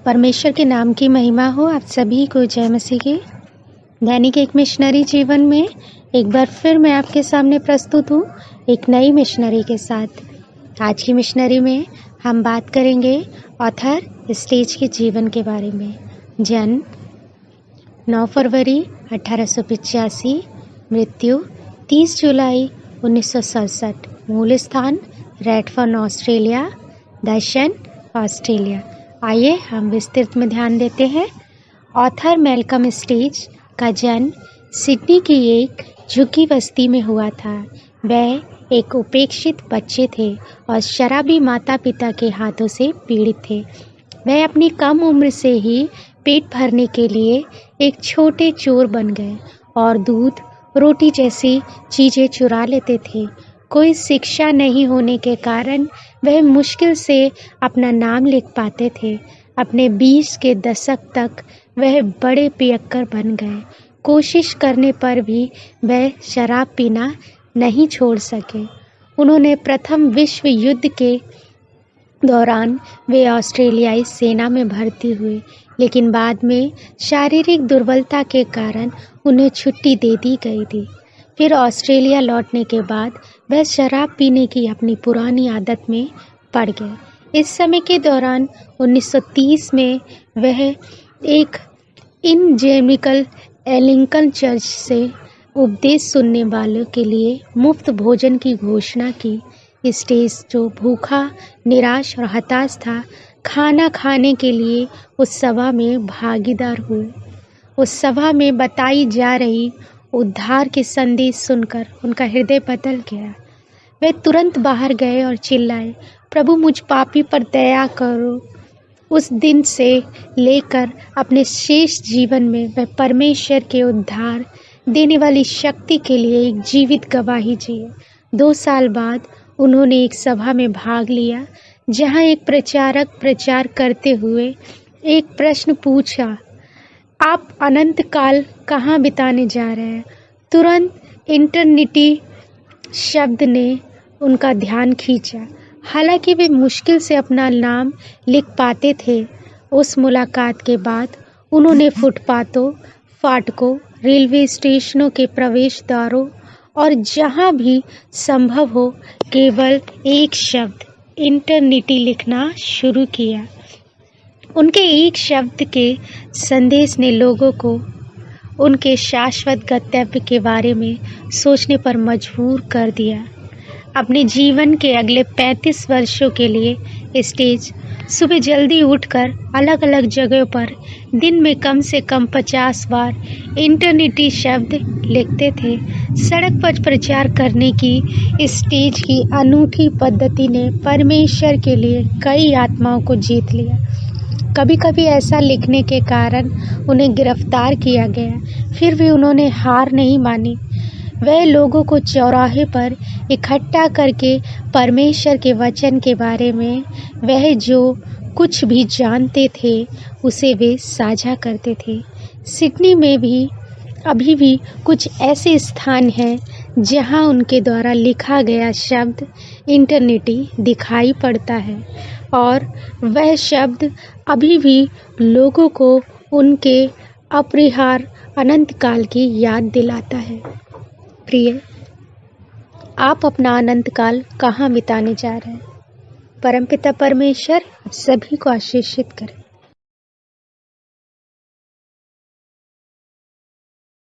परमेश्वर के नाम की महिमा हो। आप सभी को जय मसीह की। दैनिक एक मिशनरी जीवन में एक बार फिर मैं आपके सामने प्रस्तुत हूँ एक नई मिशनरी के साथ। आज की मिशनरी में हम बात करेंगे ऑथर स्टेज के जीवन के बारे में। जन्म 9 फरवरी 1885, मृत्यु 30 जुलाई 1967, मूल स्थान रेडफर्न ऑस्ट्रेलिया, दर्शन ऑस्ट्रेलिया। आइए हम विस्तृत में ध्यान देते हैं। ऑथर मैल्कम स्टेज का जन्म सिडनी की एक झुग्गी बस्ती में हुआ था। वह एक उपेक्षित बच्चे थे और शराबी माता पिता के हाथों से पीड़ित थे। वह अपनी कम उम्र से ही पेट भरने के लिए एक छोटे चोर बन गए और दूध, रोटी जैसी चीज़ें चुरा लेते थे। कोई शिक्षा नहीं होने के कारण वह मुश्किल से अपना नाम लिख पाते थे। अपने 20 के दशक तक वह बड़े पियक्कर बन गए। कोशिश करने पर भी वह शराब पीना नहीं छोड़ सके। उन्होंने प्रथम विश्व युद्ध के दौरान वे ऑस्ट्रेलियाई सेना में भर्ती हुए, लेकिन बाद में शारीरिक दुर्बलता के कारण उन्हें छुट्टी दे दी गई थी। फिर ऑस्ट्रेलिया लौटने के बाद वह शराब पीने की अपनी पुरानी आदत में पड़ गए। इस समय के दौरान 1930 में वह एक इनजेमिकल एलिंगटन चर्च से उपदेश सुनने वालों के लिए मुफ्त भोजन की घोषणा की। स्टेज जो भूखा, निराश और हताश था, खाना खाने के लिए उस सभा में भागीदार हुए। उस सभा में बताई जा रही उद्धार के संदेश सुनकर उनका हृदय बदल गया। वे तुरंत बाहर गए और चिल्लाए, प्रभु मुझ पापी पर दया करो। उस दिन से लेकर अपने शेष जीवन में वह परमेश्वर के उद्धार देने वाली शक्ति के लिए एक जीवित गवाही जिए। 2 साल बाद उन्होंने एक सभा में भाग लिया जहां एक प्रचारक प्रचार करते हुए एक प्रश्न पूछा, आप अनंत काल कहाँ बिताने जा रहे हैं? तुरंत इटर्निटी शब्द ने उनका ध्यान खींचा। हालांकि वे मुश्किल से अपना नाम लिख पाते थे। उस मुलाकात के बाद उन्होंने फुटपाथों, फाटकों, रेलवे स्टेशनों के प्रवेश द्वारों और जहां भी संभव हो केवल एक शब्द इटर्निटी लिखना शुरू किया। उनके एक शब्द के संदेश ने लोगों को उनके शाश्वत गंतव्य के बारे में सोचने पर मजबूर कर दिया। अपने जीवन के अगले 35 वर्षों के लिए स्टेज सुबह जल्दी उठकर अलग अलग जगहों पर दिन में कम से कम 50 बार इटर्निटी शब्द लिखते थे। सड़क पर प्रचार करने की स्टेज की अनूठी पद्धति ने परमेश्वर के लिए कई आत्माओं को जीत लिया। कभी कभी ऐसा लिखने के कारण उन्हें गिरफ्तार किया गया, फिर भी उन्होंने हार नहीं मानी। वह लोगों को चौराहे पर इकट्ठा करके परमेश्वर के वचन के बारे में वह जो कुछ भी जानते थे उसे वे साझा करते थे। सिडनी में भी अभी भी कुछ ऐसे स्थान हैं जहां उनके द्वारा लिखा गया शब्द इटर्निटी दिखाई पड़ता है और वह शब्द अभी भी लोगों को उनके अपरिहार्य अनंत काल की याद दिलाता है। प्रिय, आप अपना अनंत काल कहाँ बिताने जा रहे हैं? परमपिता परमेश्वर आप सभी को आशीषित करें।